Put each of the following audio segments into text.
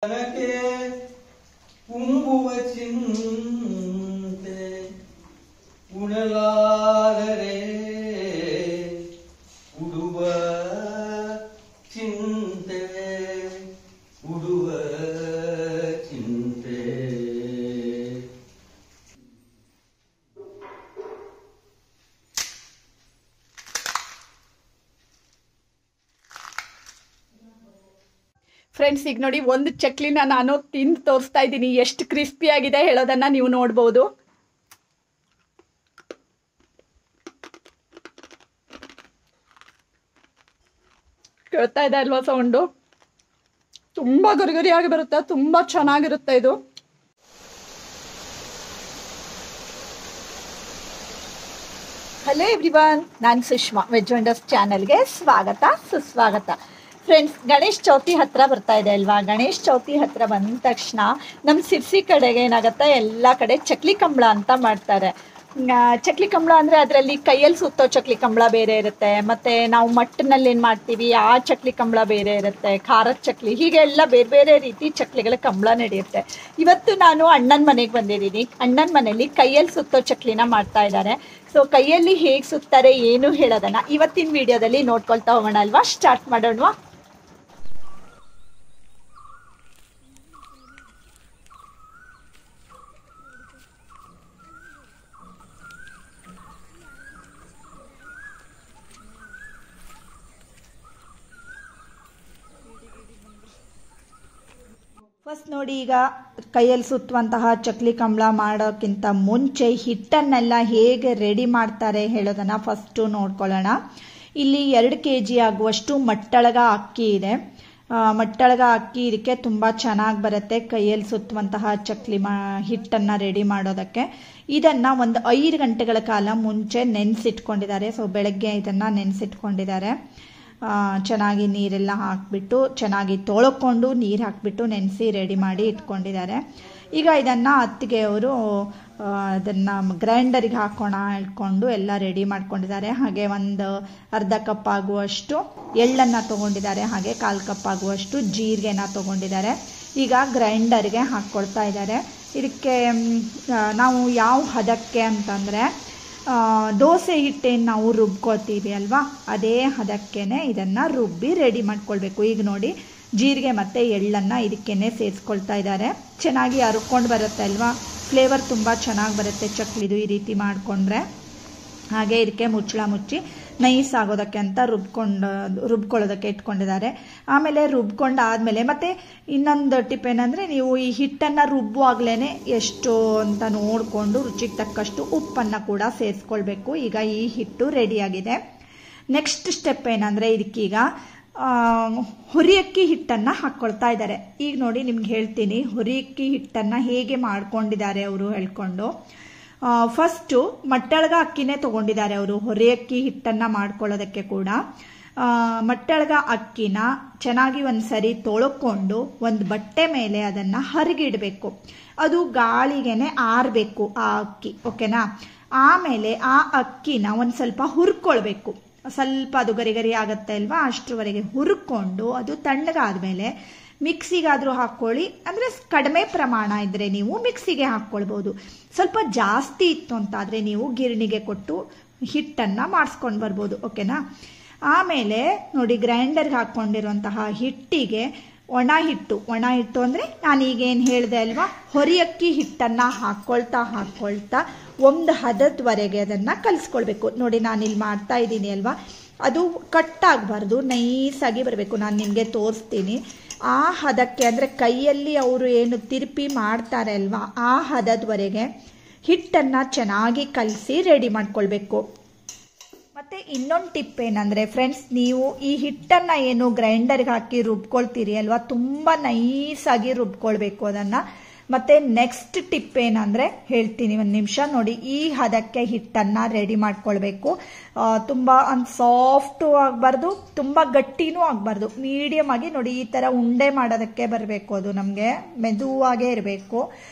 ನನಗೆ ಉಂಬುವ ಚಿಂತೆ ಉಣಲಾದರೆ ಉಡುವ ಚಿಂತೆ ಉಡುವ ಚಿಂತೆ. ಫ್ರೆಂಡ್ಸ್, ಈಗ ನೋಡಿ, ಒಂದು ಚಕ್ಲಿನ ನಾನು ತಿಂದು ತೋರಿಸ್ತಾ ಇದ್ದೀನಿ. ಎಷ್ಟು ಕ್ರಿಸ್ಪಿ ಆಗಿದೆ ಹೇಳೋದನ್ನ ನೀವು ನೋಡ್ಬೋದು. ಕೇಳ್ತಾ ಇದೆ ಅಲ್ವಾ ಸೌಂಡು? ತುಂಬಾ ಗರಿಗರಿಯಾಗಿ ಬರುತ್ತೆ, ತುಂಬಾ ಚೆನ್ನಾಗಿರುತ್ತೆ ಇದು. ಹಲೋ ಎವ್ರಿವನ್, ನಾನು ಸುಷ್ಮಾ. ವೆಜ್ ವಂಡರ್ಸ್ ಚಾನಲ್ಗೆ ಸ್ವಾಗತ, ಸುಸ್ವಾಗತ. ಫ್ರೆಂಡ್ಸ್, ಗಣೇಶ್ ಚೌತಿ ಹತ್ರ ಬರ್ತಾ ಇದೆ ಅಲ್ವಾ? ಗಣೇಶ್ ಚೌತಿ ಹತ್ರ ಬಂದ ತಕ್ಷಣ ನಮ್ಮ ಸಿರ್ಸಿ ಕಡೆಗೆ ಏನಾಗುತ್ತೆ, ಎಲ್ಲ ಕಡೆ ಚಕ್ಲಿ ಕಂಬಳ ಅಂತ ಮಾಡ್ತಾರೆ. ಚಕ್ಲಿ ಕಂಬಳ ಅಂದರೆ ಅದರಲ್ಲಿ ಕೈಯಲ್ಲಿ ಸುತ್ತೋ ಚಕ್ಲಿ ಕಂಬಳ ಬೇರೆ ಇರುತ್ತೆ, ಮತ್ತು ನಾವು ಮಟ್ಟಿನಲ್ಲಿ ಏನು ಮಾಡ್ತೀವಿ ಆ ಚಕ್ಲಿ ಕಂಬಳ ಬೇರೆ ಇರುತ್ತೆ, ಖಾರದ ಚಕ್ಲಿ, ಹೀಗೆ ಎಲ್ಲ ಬೇರೆ ಬೇರೆ ರೀತಿ ಚಕ್ಲಿಗಳ ಕಂಬಳ ನಡೆಯುತ್ತೆ. ಇವತ್ತು ನಾನು ಅಣ್ಣನ ಮನೆಗೆ ಬಂದಿದ್ದೀನಿ. ಅಣ್ಣನ ಮನೇಲಿ ಕೈಯಲ್ಲಿ ಸುತ್ತೋ ಚಕ್ಲಿನ ಮಾಡ್ತಾ ಇದ್ದಾರೆ. ಸೊ ಕೈಯಲ್ಲಿ ಹೇಗೆ ಸುತ್ತಾರೆ ಏನು ಹೇಳೋದನ್ನ ಇವತ್ತಿನ ವಿಡಿಯೋದಲ್ಲಿ ನೋಡ್ಕೊಳ್ತಾ ಹೋಗೋಣ ಅಲ್ವಾ? ಸ್ಟಾರ್ಟ್ ಮಾಡೋಣವಾ? ಫಸ್ಟ್ ನೋಡಿ, ಈಗ ಕೈಯಲ್ಲಿ ಸುತ್ತುವಂತಹ ಚಕ್ಲಿ ಕಂಬಳ ಮಾಡೋಕ್ಕಿಂತ ಮುಂಚೆ ಹಿಟ್ಟನ್ನೆಲ್ಲ ಹೇಗೆ ರೆಡಿ ಮಾಡ್ತಾರೆ ಹೇಳೋದನ್ನು ಫಸ್ಟು ನೋಡ್ಕೊಳ್ಳೋಣ. ಇಲ್ಲಿ 2 kg ಆಗುವಷ್ಟು ಮಟ್ಟಳಗ ಅಕ್ಕಿ ಇದೆ. ಮಟ್ಟಳಗ ಅಕ್ಕಿ ಇದಕ್ಕೆ ತುಂಬ ಚೆನ್ನಾಗಿ ಬರುತ್ತೆ ಕೈಯಲ್ಲಿ ಸುತ್ತುವಂತಹ ಚಕ್ಲಿ ಹಿಟ್ಟನ್ನು ರೆಡಿ ಮಾಡೋದಕ್ಕೆ. ಇದನ್ನು ಒಂದು 5 ಗಂಟೆಗಳ ಕಾಲ ಮುಂಚೆ ನೆನೆಸಿಟ್ಕೊಂಡಿದ್ದಾರೆ. ಸೊ ಬೆಳಗ್ಗೆ ಇದನ್ನು ನೆನೆಸಿಟ್ಕೊಂಡಿದ್ದಾರೆ. ಚೆನ್ನಾಗಿ ನೀರೆಲ್ಲ ಹಾಕಿಬಿಟ್ಟು ಚೆನ್ನಾಗಿ ತೊಳ್ಕೊಂಡು ನೀರು ಹಾಕಿಬಿಟ್ಟು ನೆನೆಸಿ ರೆಡಿ ಮಾಡಿ ಇಟ್ಕೊಂಡಿದ್ದಾರೆ. ಈಗ ಇದನ್ನು ಅತ್ತಿಗೆ ಅವರು ಅದನ್ನು ಗ್ರೈಂಡರಿಗೆ ಹಾಕೋಣ ಹೇಳ್ಕೊಂಡು ಎಲ್ಲ ರೆಡಿ ಮಾಡ್ಕೊಂಡಿದ್ದಾರೆ. ಹಾಗೆ ಒಂದು ಅರ್ಧ ಕಪ್ ಆಗುವಷ್ಟು ಎಳ್ಳನ್ನು ತೊಗೊಂಡಿದ್ದಾರೆ. ಹಾಗೆ 1/4 ಕಪ್ ಆಗುವಷ್ಟು ಜೀರಿಗೆನ ತೊಗೊಂಡಿದ್ದಾರೆ. ಈಗ ಗ್ರೈಂಡರ್ಗೆ ಹಾಕ್ಕೊಳ್ತಾ ಇದ್ದಾರೆ. ಇದಕ್ಕೆ ನಾವು ಯಾವ ಹದಕ್ಕೆ ಅಂತಂದರೆ, ದೋಸೆ ಹಿಟ್ಟೇನು ನಾವು ರುಬ್ಕೊಳ್ತೀವಿ ಅಲ್ವಾ, ಅದೇ ಹದಕ್ಕೇನೆ ಇದನ್ನು ರುಬ್ಬಿ ರೆಡಿ ಮಾಡ್ಕೊಳ್ಬೇಕು. ಈಗ ನೋಡಿ, ಜೀರಿಗೆ ಮತ್ತು ಎಳ್ಳನ್ನು ಇದಕ್ಕೇನೆ ಸೇರಿಸ್ಕೊಳ್ತಾ ಇದ್ದಾರೆ. ಚೆನ್ನಾಗಿ ಹರ್ಕೊಂಡು ಬರುತ್ತೆ ಅಲ್ವಾ? ಫ್ಲೇವರ್ ತುಂಬ ಚೆನ್ನಾಗಿ ಬರುತ್ತೆ ಚಕ್ಲಿದು ಈ ರೀತಿ ಮಾಡಿಕೊಂಡ್ರೆ. ಹಾಗೆ ಇದಕ್ಕೆ ಮುಚ್ಚಳ ಮುಚ್ಚಿ ನೈಸ್ ಆಗೋದಕ್ಕೆ ಅಂತ ರುಬ್ಕೊಳ್ಳೋದಕ್ಕೆ ಇಟ್ಕೊಂಡಿದ್ದಾರೆ. ಆಮೇಲೆ ರುಬ್ಕೊಂಡಾದ್ಮೇಲೆ ಮತ್ತೆ ಇನ್ನೊಂದು ಟಿಪ್ ಏನಂದರೆ, ನೀವು ಈ ಹಿಟ್ಟನ್ನು ರುಬ್ಬುವಾಗಲೇ ಎಷ್ಟು ಅಂತ ನೋಡಿಕೊಂಡು ರುಚಿಗೆ ತಕ್ಕಷ್ಟು ಉಪ್ಪನ್ನು ಕೂಡ ಸೇರಿಸ್ಕೊಳ್ಬೇಕು. ಈಗ ಈ ಹಿಟ್ಟು ರೆಡಿಯಾಗಿದೆ. ನೆಕ್ಸ್ಟ್ ಸ್ಟೆಪ್ ಏನಂದರೆ, ಇದಕ್ಕೀಗ ಹುರಿಯಕ್ಕಿ ಹಿಟ್ಟನ್ನು ಹಾಕ್ಕೊಳ್ತಾ ಇದ್ದಾರೆ. ಈಗ ನೋಡಿ, ನಿಮ್ಗೆ ಹೇಳ್ತೀನಿ ಹುರಿಯಕ್ಕಿ ಹಿಟ್ಟನ್ನು ಹೇಗೆ ಮಾಡ್ಕೊಂಡಿದ್ದಾರೆ ಅವರು ಹೇಳ್ಕೊಂಡು. ಫಸ್ಟು ಮಟ್ಟಳಗ ಅಕ್ಕಿನೇ ತೊಗೊಂಡಿದ್ದಾರೆ ಅವರು ಹುರಿಯಕ್ಕಿ ಹಿಟ್ಟನ್ನು ಮಾಡ್ಕೊಳ್ಳೋದಕ್ಕೆ ಕೂಡ. ಮಟ್ಟಳಗ ಅಕ್ಕಿನ ಚೆನ್ನಾಗಿ ಒಂದು ಸರಿ ತೊಳ್ಕೊಂಡು ಒಂದು ಬಟ್ಟೆ ಮೇಲೆ ಅದನ್ನು ಹರಿಗಿಡಬೇಕು. ಅದು ಗಾಳಿಗೆನೆ ಆರಬೇಕು ಆ ಅಕ್ಕಿ, ಓಕೆನಾ? ಆಮೇಲೆ ಆ ಅಕ್ಕಿನ ಒಂದು ಸ್ವಲ್ಪ ಹುರ್ಕೊಳ್ಬೇಕು. ಸ್ವಲ್ಪ ಅದು ಗರಿ ಆಗುತ್ತೆ ಅಲ್ವಾ, ಅಷ್ಟರವರೆಗೆ ಹುರ್ಕೊಂಡು ಅದು ತಣ್ಣಗಾದ್ಮೇಲೆ ಮಿಕ್ಸಿಗಾದರೂ ಹಾಕ್ಕೊಳ್ಳಿ. ಅಂದರೆ ಕಡಿಮೆ ಪ್ರಮಾಣ ಇದ್ದರೆ ನೀವು ಮಿಕ್ಸಿಗೆ ಹಾಕ್ಕೊಳ್ಬೋದು. ಸ್ವಲ್ಪ ಜಾಸ್ತಿ ಇತ್ತು ಅಂತಾದರೆ ನೀವು ಗಿರಣಿಗೆ ಕೊಟ್ಟು ಹಿಟ್ಟನ್ನು ಮಾಡಿಸ್ಕೊಂಡು ಬರ್ಬೋದು, ಓಕೆನಾ? ಆಮೇಲೆ ನೋಡಿ, ಗ್ರೈಂಡರ್ಗೆ ಹಾಕ್ಕೊಂಡಿರುವಂತಹ ಹಿಟ್ಟಿಗೆ ಒಣ ಹಿಟ್ಟು ಅಂದರೆ ನಾನೀಗೇನು ಹೇಳಿದೆ ಅಲ್ವಾ, ಹೊರಿಯಕ್ಕಿ ಹಿಟ್ಟನ್ನು ಹಾಕ್ಕೊಳ್ತಾ ಒಂದು ಹದದವರೆಗೆ ಅದನ್ನು ಕಲಿಸ್ಕೊಳ್ಬೇಕು. ನೋಡಿ, ನಾನಿಲ್ಲಿ ಮಾಡ್ತಾ ಇದ್ದೀನಿ ಅಲ್ವಾ, ಅದು ಕಟ್ಟಾಗಬಾರ್ದು, ನೈಸಾಗಿ ಬರಬೇಕು. ನಾನು ನಿಮಗೆ ತೋರಿಸ್ತೀನಿ ಆ ಹದಕ್ಕೆ. ಅಂದರೆ ಕೈಯಲ್ಲಿ ಅವರು ಏನು ತಿರುಪಿ ಮಾಡ್ತಾರೆ ಅಲ್ವಾ, ಆ ಹದದವರೆಗೆ ಹಿಟ್ಟನ್ನು ಚೆನ್ನಾಗಿ ಕಲಸಿ ರೆಡಿ ಮಾಡ್ಕೊಳ್ಬೇಕು. ಮತ್ತು ಇನ್ನೊಂದು ಟಿಪ್ ಏನಂದರೆ ಫ್ರೆಂಡ್ಸ್, ನೀವು ಈ ಹಿಟ್ಟನ್ನು ಏನು ಗ್ರೈಂಡರ್ಗೆ ಹಾಕಿ ರುಬ್ಕೊಳ್ತೀರಿ ಅಲ್ವಾ, ತುಂಬ ನೈಸಾಗಿ ರುಬ್ಕೊಳ್ಬೇಕು ಅದನ್ನು. ಮತ್ತು ನೆಕ್ಸ್ಟ್ ಟಿಪ್ ಏನಂದರೆ ಹೇಳ್ತೀನಿ, ಒಂದು ನಿಮಿಷ ನೋಡಿ. ಈ ಹದಕ್ಕೆ ಹಿಟ್ಟನ್ನು ರೆಡಿ ಮಾಡ್ಕೊಳ್ಬೇಕು. ತುಂಬ ಸಾಫ್ಟು ಆಗಬಾರ್ದು, ತುಂಬ ಗಟ್ಟಿನೂ ಆಗಬಾರ್ದು, ಮೀಡಿಯಮ್ ಆಗಿ ನೋಡಿ ಈ ಥರ ಉಂಡೆ ಮಾಡೋದಕ್ಕೆ ಬರಬೇಕು. ಅದು ನಮಗೆ ಮೆದುವಾಗೇ ಇರಬೇಕು.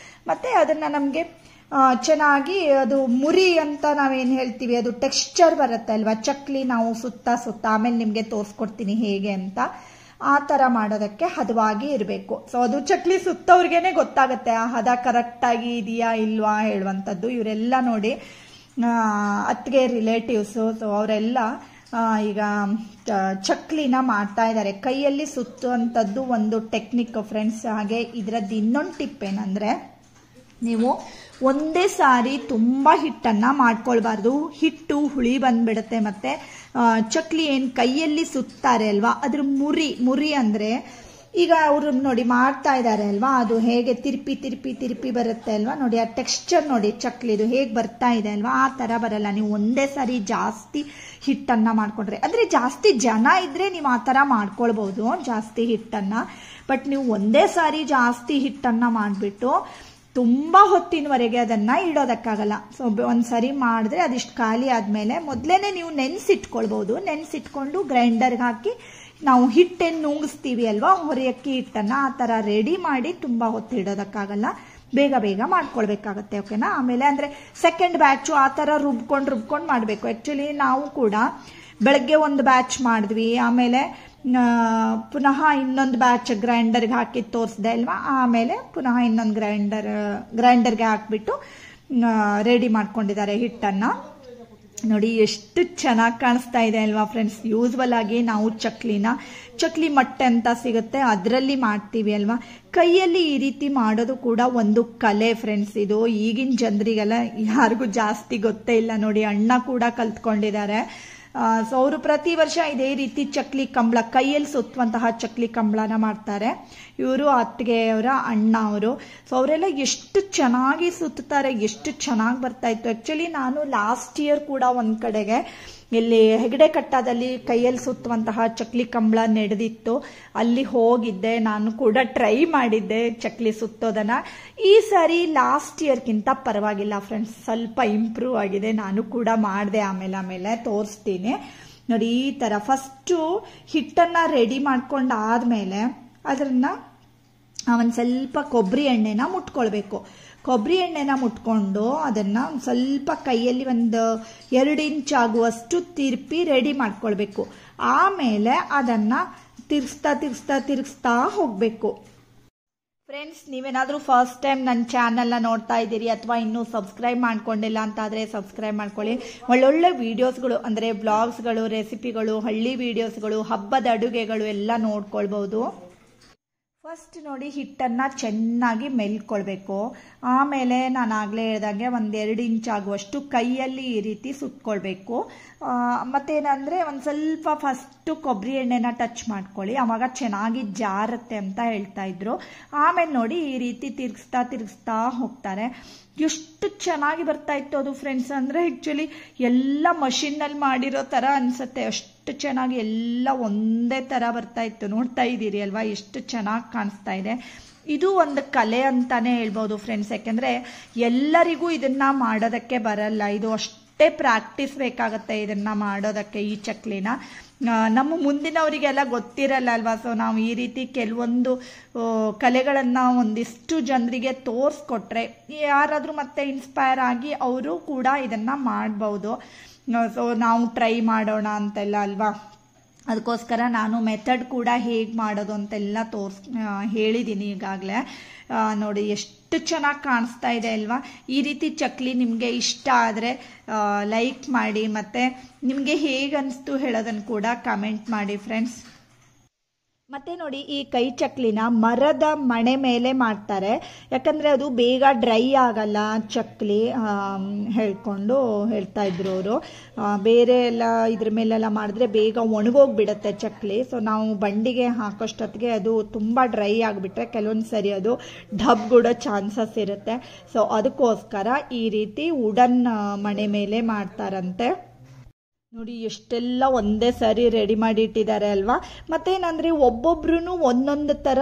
ಮತ್ತು ಅದನ್ನು ನಮಗೆ ಚೆನ್ನಾಗಿ ಅದು ಮುರಿ ಅಂತ ನಾವೇನು ಹೇಳ್ತೀವಿ, ಅದು ಟೆಕ್ಸ್ಚರ್ ಬರುತ್ತೆ ಅಲ್ವಾ ಚಕ್ಲಿ. ನಾವು ಸುತ್ತ ಆಮೇಲೆ ನಿಮಗೆ ತೋರಿಸ್ಕೊಡ್ತೀನಿ ಹೇಗೆ ಅಂತ. ಆ ತರ ಮಾಡೋದಕ್ಕೆ ಹದವಾಗಿ ಇರಬೇಕು. ಸೊ ಅದು ಚಕ್ಲಿ ಸುತ್ತವ್ರಿಗೇನೆ ಗೊತ್ತಾಗತ್ತೆ ಆ ಹದ ಕರೆಕ್ಟ್ ಆಗಿ ಇದೆಯಾ ಇಲ್ವಾ ಹೇಳುವಂಥದ್ದು. ಇವರೆಲ್ಲ ನೋಡಿ ಅತ್ತಿಗೆ ರಿಲೇಟಿವ್ಸು. ಸೊ ಅವರೆಲ್ಲ ಈಗ ಚಕ್ಲಿನ ಮಾಡ್ತಾ ಇದ್ದಾರೆ. ಕೈಯಲ್ಲಿ ಸುತ್ತುವಂಥದ್ದು ಒಂದು ಟೆಕ್ನಿಕ್ ಫ್ರೆಂಡ್ಸ್. ಹಾಗೆ ಇದರದ್ದು ಇನ್ನೊಂದು ಟಿಪ್ ಏನಂದ್ರೆ, ನೀವು ಒಂದೇ ಸಾರಿ ತುಂಬಾ ಹಿಟ್ಟನ್ನ ಮಾಡ್ಕೊಳ್ಬಾರ್ದು. ಹಿಟ್ಟು ಹುಳಿ ಬಂದ್ಬಿಡುತ್ತೆ. ಮತ್ತೆ ಚಕ್ಲಿ ಏನ್ ಕೈಯಲ್ಲಿ ಸುತ್ತಾರೆ ಅಲ್ವಾ, ಅದ್ರ ಮುರಿ ಅಂದ್ರೆ ಈಗ ಅವರು ನೋಡಿ ಮಾಡ್ತಾ ಇದ್ದಾರೆ ಅಲ್ವಾ, ಅದು ಹೇಗೆ ತಿರುಪಿ ತಿರುಪಿ ತಿರುಪಿ ಬರುತ್ತೆ ಅಲ್ವಾ. ನೋಡಿ ಆ ಟೆಕ್ಸ್ಚರ್ ನೋಡಿ ಚಕ್ಲಿದು ಹೇಗೆ ಬರ್ತಾ ಇದೆ ಅಲ್ವಾ, ಆ ತರ ಬರಲ್ಲ. ನೀವು ಒಂದೇ ಸಾರಿ ಜಾಸ್ತಿ ಹಿಟ್ಟನ್ನ ಮಾಡ್ಕೊಂಡ್ರೆ, ಅಂದ್ರೆ ಜಾಸ್ತಿ ಜನ ಇದ್ರೆ ನೀವು ಆ ತರ ಮಾಡ್ಕೊಳ್ಬಹುದು ಜಾಸ್ತಿ ಹಿಟ್ಟನ್ನ. ಬಟ್ ನೀವು ಒಂದೇ ಸಾರಿ ಜಾಸ್ತಿ ಹಿಟ್ಟನ್ನ ಮಾಡ್ಬಿಟ್ಟು ತುಂಬಾ ಹೊತ್ತಿನವರೆಗೆ ಅದನ್ನ ಇಡೋದಕ್ಕಾಗಲ್ಲ. ಸೊ ಒಂದ್ಸರಿ ಮಾಡಿದ್ರೆ ಅದಿಷ್ಟು ಖಾಲಿ ಆದ್ಮೇಲೆ ಮೊದ್ಲೇನೆ ನೀವು ನೆನ್ಸಿಟ್ಕೊಳ್ಬಹುದು. ನೆನ್ಸಿಟ್ಕೊಂಡು ಗ್ರೈಂಡರ್ಗೆ ಹಾಕಿ ನಾವು ಹಿಟ್ಟನ್ನು ನುಂಗಿಸ್ತೀವಿ ಅಲ್ವಾ, ಹೊರೆಯಕ್ಕಿ ಹಿಟ್ಟನ್ನ ಆ ತರ ರೆಡಿ ಮಾಡಿ ತುಂಬಾ ಹೊತ್ತು ಇಡೋದಕ್ಕಾಗಲ್ಲ. ಬೇಗ ಬೇಗ ಮಾಡ್ಕೊಳ್ಬೇಕಾಗತ್ತೆ. ಓಕೆನಾ. ಆಮೇಲೆ ಅಂದ್ರೆ ಸೆಕೆಂಡ್ ಬ್ಯಾಚು ಆ ತರ ರುಬ್ಕೊಂಡು ಮಾಡ್ಬೇಕು. ಆಕ್ಚುಲಿ ನಾವು ಕೂಡ ಬೆಳಗ್ಗೆ ಒಂದು ಬ್ಯಾಚ್ ಮಾಡಿದ್ವಿ, ಆಮೇಲೆ ಪುನಃ ಇನ್ನೊಂದು ಬ್ಯಾಚ್ ಗ್ರೈಂಡರ್ಗೆ ಹಾಕಿ ತೋರಿಸ್ದೆ ಅಲ್ವಾ, ಆಮೇಲೆ ಪುನಃ ಇನ್ನೊಂದು ಗ್ರೈಂಡರ್ಗೆ ಹಾಕ್ಬಿಟ್ಟು ರೆಡಿ ಮಾಡ್ಕೊಂಡಿದ್ದಾರೆ ಹಿಟ್ಟನ್ನ. ನೋಡಿ ಎಷ್ಟು ಚೆನ್ನಾಗಿ ಕಾಣಿಸ್ತಾ ಇದೆ ಅಲ್ವಾ ಫ್ರೆಂಡ್ಸ್. ಯೂಸ್ವಲ್ ಆಗಿ ನಾವು ಚಕ್ಲಿ ಮಟ್ಟೆ ಅಂತ ಸಿಗುತ್ತೆ, ಅದರಲ್ಲಿ ಮಾಡ್ತೀವಿ ಅಲ್ವಾ. ಕೈಯಲ್ಲಿ ಈ ರೀತಿ ಮಾಡೋದು ಕೂಡ ಒಂದು ಕಲೆ ಫ್ರೆಂಡ್ಸ್. ಇದು ಈಗಿನ ಜನರಿಗೆಲ್ಲ ಯಾರಿಗೂ ಜಾಸ್ತಿ ಗೊತ್ತೇ ಇಲ್ಲ. ನೋಡಿ ಅಣ್ಣ ಕೂಡ ಕಲ್ತ್ಕೊಂಡಿದ್ದಾರೆ. ಸೊ ಅವರು ಪ್ರತಿ ವರ್ಷ ಇದೇ ರೀತಿ ಚಕ್ಲಿ ಕಂಬಳ, ಕೈಯಲ್ಲಿ ಸುತ್ತುವಂತಹ ಚಕ್ಲಿ ಕಂಬಳನ ಮಾಡ್ತಾರೆ. ಇವರು ಅತ್ತಿಗೆಯವರ ಅಣ್ಣ ಅವರು. ಸೊ ಅವರೆಲ್ಲ ಎಷ್ಟು ಚೆನ್ನಾಗಿ ಸುತ್ತಾರೆ, ಎಷ್ಟು ಚೆನ್ನಾಗಿ ಬರ್ತಾ ಇತ್ತು. ಆಕ್ಚುಲಿ ನಾನು ಲಾಸ್ಟ್ ಇಯರ್ ಕೂಡ ಒಂದ್ ಕಡೆಗೆ ಇಲ್ಲಿ ಹೆಗಡೆ ಕಟ್ಟದಲ್ಲಿ ಕೈಯಲ್ಲಿ ಸುತ್ತುವಂತಹ ಚಕ್ಲಿ ಕಂಬಳ ನಡೆದಿತ್ತು, ಅಲ್ಲಿ ಹೋಗಿದ್ದೆ. ನಾನು ಕೂಡ ಟ್ರೈ ಮಾಡಿದ್ದೆ ಚಕ್ಲಿ ಸುತ್ತೋದನ್ನ. ಈ ಸಾರಿ ಲಾಸ್ಟ್ ಇಯರ್ಗಿಂತ ಪರವಾಗಿಲ್ಲ ಫ್ರೆಂಡ್ಸ್, ಸ್ವಲ್ಪ ಇಂಪ್ರೂವ್ ಆಗಿದೆ. ನಾನು ಕೂಡ ಮಾಡಿದೆ, ಆಮೇಲೆ ತೋರಿಸ್ತೀನಿ. ನೋಡಿ ಈ ತರ ಫಸ್ಟ್ ಹಿಟ್ಟನ್ನ ರೆಡಿ ಮಾಡ್ಕೊಂಡಾದ್ಮೇಲೆ ಅದನ್ನ ಒಂದ್ ಸ್ವಲ್ಪ ಕೊಬ್ಬರಿ ಎಣ್ಣೆನ ಮುಟ್ಕೊಳ್ಬೇಕು. ಕೊಬ್ಬರಿ ಎಣ್ಣೆನ ಮುಟ್ಕೊಂಡು ಅದನ್ನ ಒಂದ್ ಸ್ವಲ್ಪ ಕೈಯಲ್ಲಿ ಒಂದು 2 ಇಂಚ್ ಆಗುವಷ್ಟು ತಿರುಪಿ ರೆಡಿ ಮಾಡ್ಕೊಳ್ಬೇಕು. ಆಮೇಲೆ ಅದನ್ನ ತಿರ್ಗಿಸ್ತಾ ಹೋಗ್ಬೇಕು. ಫ್ರೆಂಡ್ಸ್, ನೀವೇನಾದ್ರೂ ಫಸ್ಟ್ ಟೈಮ್ ನನ್ನ ಚಾನೆಲ್ನ ನೋಡ್ತಾ ಇದ್ದೀರಿ ಅಥವಾ ಇನ್ನೂ ಸಬ್ಸ್ಕ್ರೈಬ್ ಮಾಡ್ಕೊಂಡಿಲ್ಲ ಅಂತಾದರೆ ಸಬ್ಸ್ಕ್ರೈಬ್ ಮಾಡ್ಕೊಳ್ಳಿ. ಒಳ್ಳೊಳ್ಳೆ ವಿಡಿಯೋಸ್ಗಳು ಅಂದರೆ ಬ್ಲಾಗ್ಸ್ಗಳು, ರೆಸಿಪಿಗಳು, ಹಳ್ಳಿ ವಿಡಿಯೋಸ್ಗಳು, ಹಬ್ಬದ ಅಡುಗೆಗಳು ಎಲ್ಲ ನೋಡ್ಕೊಳ್ಬಹುದು. ಫಸ್ಟ್ ನೋಡಿ ಹಿಟ್ಟನ್ನ ಚೆನ್ನಾಗಿ ಮೆಲ್ಕೊಳ್ಬೇಕು. ಆಮೇಲೆ ನಾನು ಆಗ್ಲೇ ಹೇಳ್ದಂಗೆ 1-2 ಇಂಚ್ ಆಗುವಷ್ಟು ಕೈಯಲ್ಲಿ ಈ ರೀತಿ ಸುತ್ಕೊಳ್ಬೇಕು. ಮತ್ತೇನಂದ್ರೆ ಒಂದ್ ಸ್ವಲ್ಪ ಫಸ್ಟ್ ಕೊಬ್ಬರಿ ಎಣ್ಣೆನ ಟಚ್ ಮಾಡ್ಕೊಳ್ಳಿ, ಅವಾಗ ಚೆನ್ನಾಗಿ ಜಾರತ್ತೆ ಅಂತ ಹೇಳ್ತಾ ಇದ್ರು. ಆಮೇಲೆ ನೋಡಿ ಈ ರೀತಿ ತಿರ್ಗಿಸ್ತಾ ಹೋಗ್ತಾರೆ. ಎಷ್ಟು ಚೆನ್ನಾಗಿ ಬರ್ತಾ ಇತ್ತು ಅದು ಫ್ರೆಂಡ್ಸ್. ಅಂದ್ರೆ ಆಕ್ಚುಲಿ ಎಲ್ಲ ಮಷೀನ್ ನಲ್ಲಿ ಮಾಡಿರೋ ತರ ಅನ್ಸುತ್ತೆ, ಅಷ್ಟು ಚೆನ್ನಾಗಿ ಎಲ್ಲ ಒಂದೇ ತರ ಬರ್ತಾ ಇತ್ತು. ನೋಡ್ತಾ ಇದ್ದೀರಿ ಅಲ್ವಾ, ಎಷ್ಟು ಚೆನ್ನಾಗಿ ಕಾಣಿಸ್ತಾ ಇದೆ. ಇದು ಒಂದು ಕಲೆ ಅಂತಾನೆ ಹೇಳ್ಬೋದು ಫ್ರೆಂಡ್ಸ್. ಯಾಕೆಂದ್ರೆ ಎಲ್ಲರಿಗೂ ಇದನ್ನ ಮಾಡೋದಕ್ಕೆ ಬರಲ್ಲ. ಇದು ಅಷ್ಟೇ ಪ್ರಾಕ್ಟೀಸ್ ಬೇಕಾಗತ್ತೆ ಇದನ್ನ ಮಾಡೋದಕ್ಕೆ, ಈ ಚಕ್ಲಿನ. ನಮ್ಮ ಮುಂದಿನವರಿಗೆಲ್ಲ ಗೊತ್ತಿರಲ್ಲ ಅಲ್ವಾ. ಸೊ ನಾವು ಈ ರೀತಿ ಕೆಲವೊಂದು ಕಲೆಗಳನ್ನ ಒಂದಿಷ್ಟು ಜನರಿಗೆ ತೋರಿಸ್ಕೊಟ್ರೆ ಯಾರಾದ್ರೂ ಮತ್ತೆ ಇನ್ಸ್ಪೈರ್ ಆಗಿ ಅವರು ಕೂಡ ಇದನ್ನ ಮಾಡಬಹುದು. ಸೊ ನಾವು ಟ್ರೈ ಮಾಡೋಣ ಅಂತೆಲ್ಲ ಅಲ್ವಾ. ಅದಕ್ಕೋಸ್ಕರ ನಾನು ಮೆಥಡ್ ಕೂಡ ಹೇಗೆ ಮಾಡೋದು ಅಂತೆಲ್ಲ ಹೇಳಿದ್ದೀನಿ ಈಗಾಗಲೇ. ನೋಡಿ ಎಷ್ಟು ಚೆನ್ನಾಗಿ ಕಾಣಿಸ್ತಾ ಇದೆ ಅಲ್ವಾ. ಈ ರೀತಿ ಚಕ್ಲಿ ನಿಮಗೆ ಇಷ್ಟ ಆದರೆ ಲೈಕ್ ಮಾಡಿ, ಮತ್ತು ನಿಮಗೆ ಹೇಗನ್ನಿಸ್ತು ಹೇಳೋದನ್ನು ಕೂಡ ಕಮೆಂಟ್ ಮಾಡಿ ಫ್ರೆಂಡ್ಸ್. ಮತ್ತೆ ನೋಡಿ ಈ ಕೈ ಚಕ್ಲಿನ ಮರದ ಮಣೆ ಮೇಲೆ ಮಾಡ್ತಾರೆ, ಯಾಕಂದ್ರೆ ಅದು ಬೇಗ ಡ್ರೈ ಆಗಲ್ಲ ಚಕ್ಲಿ ಹೇಳ್ತಾ ಇದ್ರು ಅವರು. ಬೇರೆ ಎಲ್ಲ ಇದ್ರ ಮೇಲೆಲ್ಲ ಮಾಡಿದ್ರೆ ಬೇಗ ಒಣಗೋಗ್ಬಿಡತ್ತೆ ಚಕ್ಲಿ. ಸೊ ನಾವು ಬಂಡಿಗೆ ಹಾಕೋಷ್ಟೊತ್ತಿಗೆ ಅದು ತುಂಬಾ ಡ್ರೈ ಆಗಿಬಿಟ್ರೆ ಕೆಲವೊಂದು ಸರಿ ಅದು ಢಬ್ಗುಡೋ ಚಾನ್ಸಸ್ ಇರುತ್ತೆ. ಸೊ ಅದಕ್ಕೋಸ್ಕರ ಈ ರೀತಿ ವುಡನ್ ಮಣೆ ಮೇಲೆ ಮಾಡ್ತಾರಂತೆ. ನೋಡಿ ಎಷ್ಟೆಲ್ಲ ಒಂದೇ ಸಾರಿ ರೆಡಿ ಮಾಡಿ ಇಟ್ಟಿದ್ದಾರೆ ಅಲ್ವಾ. ಮತ್ತೇನಂದ್ರೆ ಒಬ್ಬೊಬ್ರು ಒಂದೊಂದು ತರ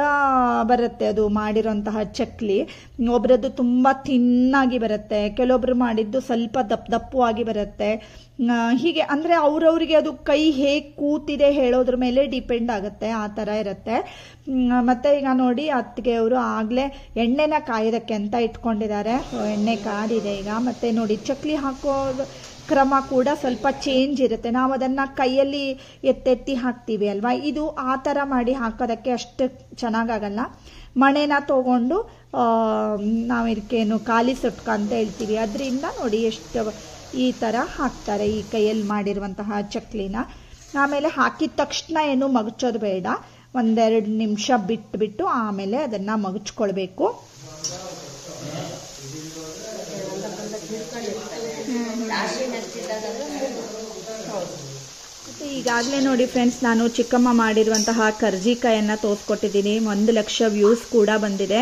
ಬರುತ್ತೆ ಅದು ಮಾಡಿರೋಂತಹ ಚಕ್ಲಿ. ಒಬ್ರದ್ದು ತುಂಬಾ ತಿನ್ನಾಗಿ ಬರುತ್ತೆ, ಕೆಲವೊಬ್ರು ಮಾಡಿದ್ದು ಸ್ವಲ್ಪ ದಪ್ಪವಾಗಿ ಬರುತ್ತೆ. ಹೀಗೆ ಅಂದ್ರೆ ಅವ್ರವ್ರಿಗೆ ಅದು ಕೈ ಹೇಗೆ ಕೂತಿದೆ ಹೇಳೋದ್ರ ಮೇಲೆ ಡಿಪೆಂಡ್ ಆಗುತ್ತೆ, ಆ ತರ ಇರುತ್ತೆ. ಮತ್ತೆ ಈಗ ನೋಡಿ ಅತ್ತಿಗೆ ಅವರು ಆಗ್ಲೇ ಎಣ್ಣೆನ ಕಾಯೋದಕ್ಕೆ ಅಂತ ಇಟ್ಕೊಂಡಿದ್ದಾರೆ. ಎಣ್ಣೆ ಕಾದಿದೆ ಈಗ. ಮತ್ತೆ ನೋಡಿ ಚಕ್ಲಿ ಹಾಕೋದು ಕ್ರಮ ಕೂಡ ಸ್ವಲ್ಪ ಚೇಂಜ್ ಇರುತ್ತೆ. ನಾವು ಅದನ್ನು ಕೈಯಲ್ಲಿ ಎತ್ತೆತ್ತಿ ಹಾಕ್ತೀವಿ ಅಲ್ವಾ, ಇದು ಆ ಥರ ಮಾಡಿ ಹಾಕೋದಕ್ಕೆ ಅಷ್ಟು ಚೆನ್ನಾಗಾಗಲ್ಲ. ಮಣೆನ ತಗೊಂಡು ನಾವು ಇದಕ್ಕೇನು ಖಾಲಿ ಸುಟ್ಕ ಅಂತ ಹೇಳ್ತೀವಿ, ಅದರಿಂದ ನೋಡಿ ಎಷ್ಟು ಈ ಥರ ಹಾಕ್ತಾರೆ ಈ ಕೈಯಲ್ಲಿ ಮಾಡಿರುವಂತಹ ಚಕ್ಲಿನ. ಆಮೇಲೆ ಹಾಕಿದ ತಕ್ಷಣ ಏನು ಮಗುಚೋದು ಬೇಡ, ಒಂದೆರಡು ನಿಮಿಷ ಬಿಟ್ಟು ಆಮೇಲೆ ಅದನ್ನು ಮಗುಚ್ಕೊಳ್ಬೇಕು. ಈಗಾಗಲೇ ನೋಡಿ ಫ್ರೆಂಡ್ಸ್, ನಾನು ಚಿಕ್ಕಮ್ಮ ಮಾಡಿರುವಂತಹ ಕರ್ಜಿಕಾಯನ್ನು ತೋರಿಸ್ಕೊಟ್ಟಿದ್ದೀನಿ. 1 ಲಕ್ಷ ವ್ಯೂಸ್ ಕೂಡ ಬಂದಿದೆ.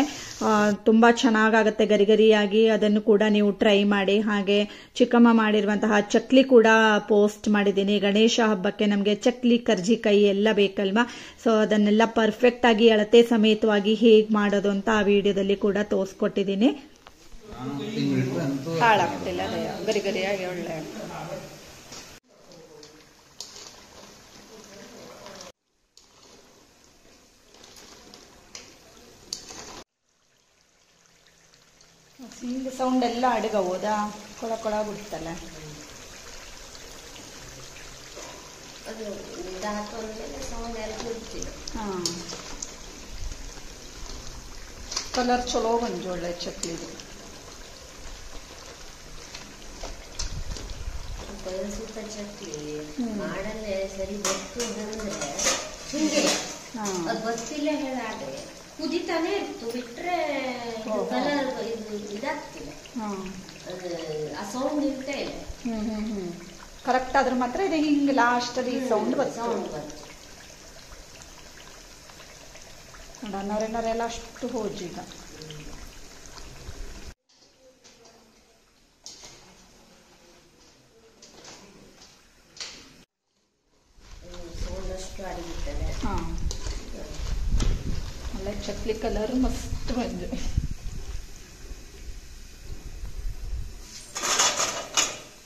ತುಂಬ ಚೆನ್ನಾಗಾಗುತ್ತೆ ಗರಿಗರಿಯಾಗಿ. ಅದನ್ನು ಕೂಡ ನೀವು ಟ್ರೈ ಮಾಡಿ. ಹಾಗೆ ಚಿಕ್ಕಮ್ಮ ಮಾಡಿರುವಂತಹ ಚಕ್ಲಿ ಕೂಡ ಪೋಸ್ಟ್ ಮಾಡಿದ್ದೀನಿ. ಗಣೇಶ ಹಬ್ಬಕ್ಕೆ ನಮಗೆ ಚಕ್ಲಿ ಕರ್ಜಿಕಾಯಿ ಎಲ್ಲ ಬೇಕಲ್ವಾ, ಸೊ ಅದನ್ನೆಲ್ಲ ಪರ್ಫೆಕ್ಟ್ ಆಗಿ ಅಳತೆ ಸಮೇತವಾಗಿ ಹೇಗೆ ಮಾಡೋದು ಅಂತ ಆ ವಿಡಿಯೋದಲ್ಲಿ ಕೂಡ ತೋರಿಸ್ಕೊಟ್ಟಿದ್ದೀನಿ. ಹಾಳಾಗ್ತಿಲ್ಲ, ಗರಿಗರಿಯಾಗಿ ಒಳ್ಳೆ. ಹಿಂಗೆ ಸೌಂಡ್ ಎಲ್ಲ ಅಡಗಬೋದಾ, ಕೊಳ ಬಿಡ್ತಲ್ಲ. ಹಾಂ, ಕಲರ್ ಚಲೋ ಬಂದು ಒಳ್ಳೆ ಚಕ್ಲಿದು. ಚಕ್ಲಿ ಮಾಡಲ್ಲೇ ಸರಿ ಗೊತ್ತಿಲ್ಲ ಹೇಳಾದ್ರೆ ಕುದಿತಾನೆ ಇತ್ತು, ಬಿಟ್ರೆ ಕಲರ್ ಇದು ಇದಾಗ್ತಿಲ್ಲ, ಆ ಸೌಂಡ್ ಇರ್ತಾ ಇಲ್ಲ. ಕರೆಕ್ಟ್ ಆದ್ರೆ ಮಾತ್ರ ಇದು ಹಿಂಗೆ ಲಾಸ್ಟ್ ಅಲ್ಲಿ ಸೌಂಡ್ ಬರ್ತದೆ. ನೊರೆಲ್ಲ ಅಷ್ಟು ಹೋಜೀಗ. ಹಾಂ, ಒಳ್ಳೆ ಚಕ್ಲಿ ಕಲರ್ ಮಸ್ತ್ ಬಂದಿದೆ.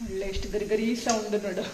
ಒಳ್ಳೆ ಎಷ್ಟು ಗರಿ ಸೌಂಡ್ ನೋಡು.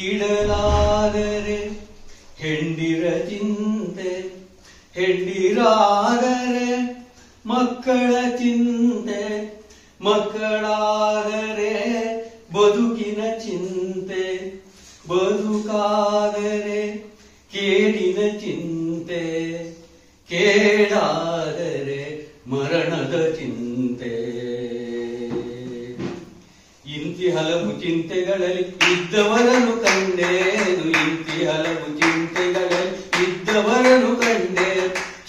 ಇಡಲಾದರೆ ಹೆಂಡಿರ ಚಿಂತೆ, ಹೆಂಡಿರಾದರೆ ಮಕ್ಕಳ ಚಿಂತೆ, ಮಕ್ಕಳಾದರೆ ಬದುಕಿನ ಚಿಂತೆ, ಬದುಕಾದರೆ ಕೇಡಿನ ಚಿಂತೆ, ಕೇಡಾದರೆ ಮರಣದ ಚಿಂತೆ. ಇಂತಿ ಹಲವು ಚಿಂತೆಗಳಲ್ಲಿ ಇದ್ದವರನ್ನು ಕಂಡೇನು, ಇಂತಿ ಹಲವು ಚಿಂತೆಗಳಲ್ಲಿ ಇದ್ದವರನ್ನು ಕಂಡೆ,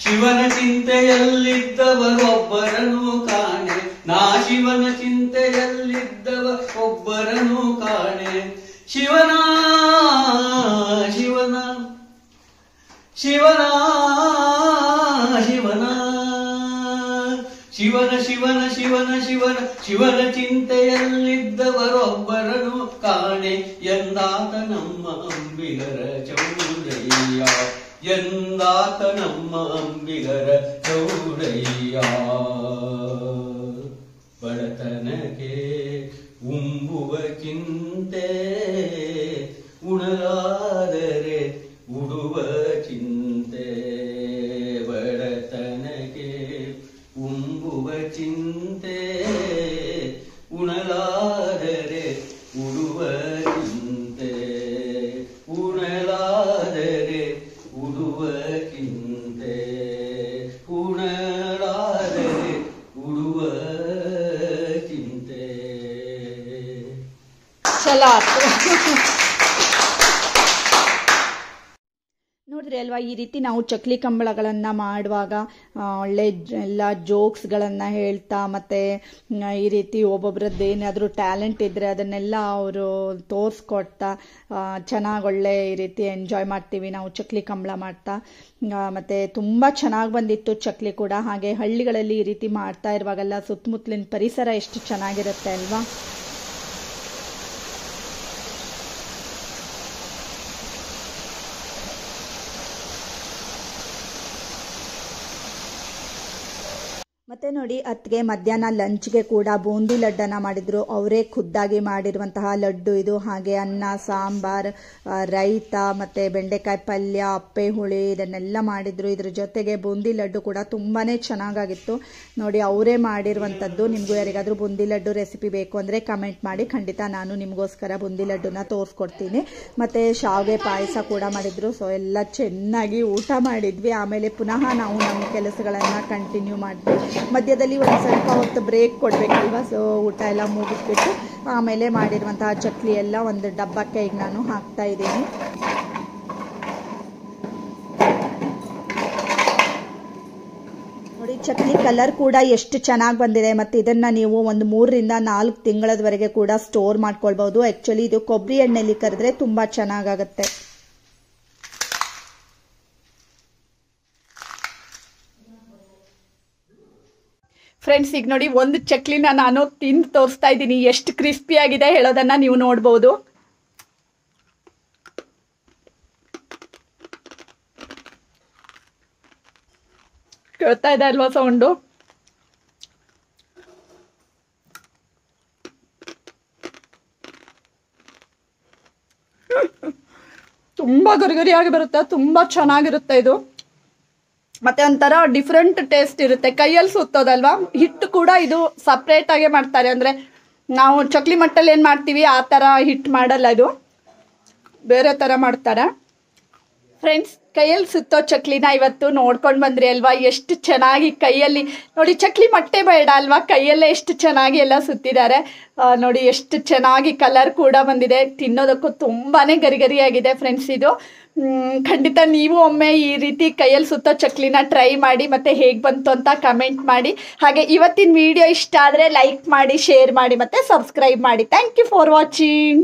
ಶಿವನ ಚಿಂತೆಯಲ್ಲಿದ್ದವರೊಬ್ಬರನ್ನು ಕಾಣೆ, ನಾ ಶಿವನ ಚಿಂತೆಯಲ್ಲಿದ್ದವ ಒಬ್ಬರನ್ನು ಕಾಣೆ. ಶಿವನ ಶಿವನ ಶಿವನ ಶಿವನ ಶಿವನ ಶಿವನ ಶಿವನ ಶಿವನ ಶಿವನ ಚಿಂತೆಯಲ್ಲಿದ್ದವರೊಬ್ಬರನು ಕಾಣೆ, ಎಂದಾತ ನಮ್ಮ ಅಂಬಿಗರ ಚೌಡಯ್ಯ, ಎಂದಾತ ನಮ್ಮ ಅಂಬಿಗರ ಚೌಡಯ್ಯ. ಬಡತನಕ್ಕೆ ಉಂಬುವ ಚಿಂತೆ, ಉಣಲಾದರೆ ಉಡುವ ಚಿಂತೆ, ಬಡತನಕ್ಕೆ ಉಂಬುವ ಚಿಂತೆ, ಉಣಲಾದರೆ ಉಡುವ ಚಿಂತೆ, ಉಣಲಾದರೆ ಉಡುವ ಚಿಂತೆ, ಉಣಲಾದರೆ ಉಡುವ ಚಿಂತೆ. ನೋಡಿದ್ರಿ ಅಲ್ವಾ, ಈ ರೀತಿ ನಾವು ಚಕ್ಲಿ ಕಂಬಳಗಳನ್ನು ಮಾಡುವಾಗ ಒಳ್ಳೆ ಎಲ್ಲ ಜೋಕ್ಸ್ಗಳನ್ನು ಹೇಳ್ತಾ ಮತ್ತು ಈ ರೀತಿ ಒಬ್ಬೊಬ್ರದ್ದು ಏನಾದರೂ ಟ್ಯಾಲೆಂಟ್ ಇದ್ದರೆ ಅದನ್ನೆಲ್ಲ ಅವರು ತೋರಿಸ್ಕೊಡ್ತಾ ಚೆನ್ನಾಗಿ ಒಳ್ಳೆ ಈ ರೀತಿ ಎಂಜಾಯ್ ಮಾಡ್ತೀವಿ ನಾವು ಚಕ್ಲಿ ಕಂಬಳ ಮಾಡ್ತಾ. ಮತ್ತು ತುಂಬ ಚೆನ್ನಾಗಿ ಬಂದಿತ್ತು ಚಕ್ಲಿ ಕೂಡ. ಹಾಗೆ ಹಳ್ಳಿಗಳಲ್ಲಿ ಈ ರೀತಿ ಮಾಡ್ತಾ ಇರುವಾಗೆಲ್ಲ ಸುತ್ತಮುತ್ತಲಿನ ಪರಿಸರ ಎಷ್ಟು ಚೆನ್ನಾಗಿರುತ್ತೆ ಅಲ್ವಾ. ಮತ್ತು ನೋಡಿ ಅತ್ತಿಗೆ ಮಧ್ಯಾಹ್ನ ಲಂಚ್ಗೆ ಕೂಡ ಬೂಂದಿ ಲಡ್ಡನ್ನು ಮಾಡಿದರು. ಅವರೇ ಖುದ್ದಾಗಿ ಮಾಡಿರುವಂತಹ ಲಡ್ಡು ಇದು. ಹಾಗೆ ಅನ್ನ, ಸಾಂಬಾರು, ರೈತ ಮತ್ತು ಬೆಂಡೆಕಾಯಿ ಪಲ್ಯ, ಅಪ್ಪೆ ಹುಳಿ ಇದನ್ನೆಲ್ಲ ಮಾಡಿದರು. ಇದ್ರ ಜೊತೆಗೆ ಬೂಂದಿ ಲಡ್ಡು ಕೂಡ ತುಂಬಾ ಚೆನ್ನಾಗಾಗಿತ್ತು. ನೋಡಿ ಅವರೇ ಮಾಡಿರುವಂಥದ್ದು. ನಿಮಗೂ ಯಾರಿಗಾದರೂ ಬೂಂದಿ ಲಡ್ಡು ರೆಸಿಪಿ ಬೇಕು ಅಂದರೆ ಕಮೆಂಟ್ ಮಾಡಿ, ಖಂಡಿತ ನಾನು ನಿಮಗೋಸ್ಕರ ಬೂಂದಿ ಲಡ್ಡುನ ತೋರಿಸ್ಕೊಡ್ತೀನಿ. ಮತ್ತು ಶಾವಿಗೆ ಪಾಯಸ ಕೂಡ ಮಾಡಿದರು. ಸೊ ಎಲ್ಲ ಚೆನ್ನಾಗಿ ಊಟ ಮಾಡಿದ್ವಿ. ಆಮೇಲೆ ಪುನಃ ನಾವು ನಮ್ಮ ಕೆಲಸಗಳನ್ನು ಕಂಟಿನ್ಯೂ ಮಾಡಿದ್ವಿ. ಮಧ್ಯದಲ್ಲಿ ಒಂದು ಸ್ವಲ್ಪ ಹೊತ್ತು ಬ್ರೇಕ್ ಕೊಡಬೇಕಲ್ವ. ಸೊ ಊಟ ಎಲ್ಲ ಮುಗಿಸ್ಬಿಟ್ಟು ಆಮೇಲೆ ಮಾಡಿರುವಂತಹ ಚಕ್ಲಿ ಎಲ್ಲ ಒಂದು ಡಬ್ಬಕ್ಕೆ ಈಗ ನಾನು ಹಾಕ್ತಾ ಇದ್ದೀನಿ. ನೋಡಿ ಚಕ್ಲಿ ಕಲರ್ ಕೂಡ ಎಷ್ಟು ಚೆನ್ನಾಗಿ ಬಂದಿದೆ. ಮತ್ತು ಇದನ್ನು ನೀವು ಒಂದು 3 ರಿಂದ 4 ತಿಂಗಳವರೆಗೆ ಕೂಡ ಸ್ಟೋರ್ ಮಾಡ್ಕೊಳ್ಬಹುದು. ಆ್ಯಕ್ಚುಲಿ ಇದು ಕೊಬ್ಬರಿ ಎಣ್ಣೆಯಲ್ಲಿ ಕರೆದ್ರೆ ತುಂಬ ಚೆನ್ನಾಗಾಗುತ್ತೆ. ಫ್ರೆಂಡ್ಸ್, ಈಗ ನೋಡಿ ಒಂದು ಚಕ್ಲಿನ ನಾನು ತಿಂದು ತೋರಿಸ್ತಾ ಇದ್ದೀನಿ. ಎಷ್ಟು ಕ್ರಿಸ್ಪಿ ಆಗಿದೆ ಹೇಳೋದನ್ನ ನೀವು ನೋಡ್ಬೋದು. ಕೇಳ್ತಾ ಇದೆ ಅಲ್ವಾ ಸೌಂಡು? ತುಂಬಾ ಗರಿಗರಿಯಾಗಿ ಬರುತ್ತೆ, ತುಂಬಾ ಚೆನ್ನಾಗಿರುತ್ತೆ ಇದು. ಮತ್ತೆ ಒಂಥರ ಡಿಫ್ರೆಂಟ್ ಟೇಸ್ಟ್ ಇರುತ್ತೆ. ಕೈಯಲ್ಲಿ ಸುತ್ತೋದಲ್ವಾ. ಹಿಟ್ಟು ಕೂಡ ಇದು ಸಪ್ರೇಟ್ ಆಗೇ ಮಾಡ್ತಾರೆ. ಅಂದರೆ ನಾವು ಚಕ್ಲಿ ಮಟ್ಟಲ್ಲಿ ಏನು ಮಾಡ್ತೀವಿ ಆ ಥರ ಹಿಟ್ಟು ಮಾಡಲ್ಲ, ಇದು ಬೇರೆ ಥರ ಮಾಡ್ತಾರೆ. ಫ್ರೆಂಡ್ಸ್, ಕೈಯಲ್ಲಿ ಸುತ್ತೋ ಚಕ್ಲಿನ ಇವತ್ತು ನೋಡ್ಕೊಂಡು ಬಂದ್ರಿ ಅಲ್ವಾ. ಎಷ್ಟು ಚೆನ್ನಾಗಿ ಕೈಯಲ್ಲಿ ನೋಡಿ, ಚಕ್ಲಿ ಮಟ್ಟೆ ಬೇಡ ಅಲ್ವಾ, ಕೈಯಲ್ಲೇ ಎಷ್ಟು ಚೆನ್ನಾಗಿ ಎಲ್ಲ ಸುತ್ತಿದ್ದಾರೆ. ನೋಡಿ ಎಷ್ಟು ಚೆನ್ನಾಗಿ ಕಲರ್ ಕೂಡ ಬಂದಿದೆ. ತಿನ್ನೋದಕ್ಕೂ ತುಂಬಾ ಗರಿಗರಿಯಾಗಿದೆ ಫ್ರೆಂಡ್ಸ್. ಇದು ಖಂಡಿತ ನೀವು ಒಮ್ಮೆ ಈ ರೀತಿ ಕೈಯಲ್ಲಿ ಸುತ್ತೋ ಚಕ್ಲಿನ ಟ್ರೈ ಮಾಡಿ, ಮತ್ತು ಹೇಗೆ ಬಂತು ಅಂತ ಕಮೆಂಟ್ ಮಾಡಿ. ಹಾಗೆ ಇವತ್ತಿನ ವಿಡಿಯೋ ಇಷ್ಟ ಆದರೆ ಲೈಕ್ ಮಾಡಿ, ಶೇರ್ ಮಾಡಿ, ಮತ್ತು ಸಬ್ಸ್ಕ್ರೈಬ್ ಮಾಡಿ. Thank you for watching.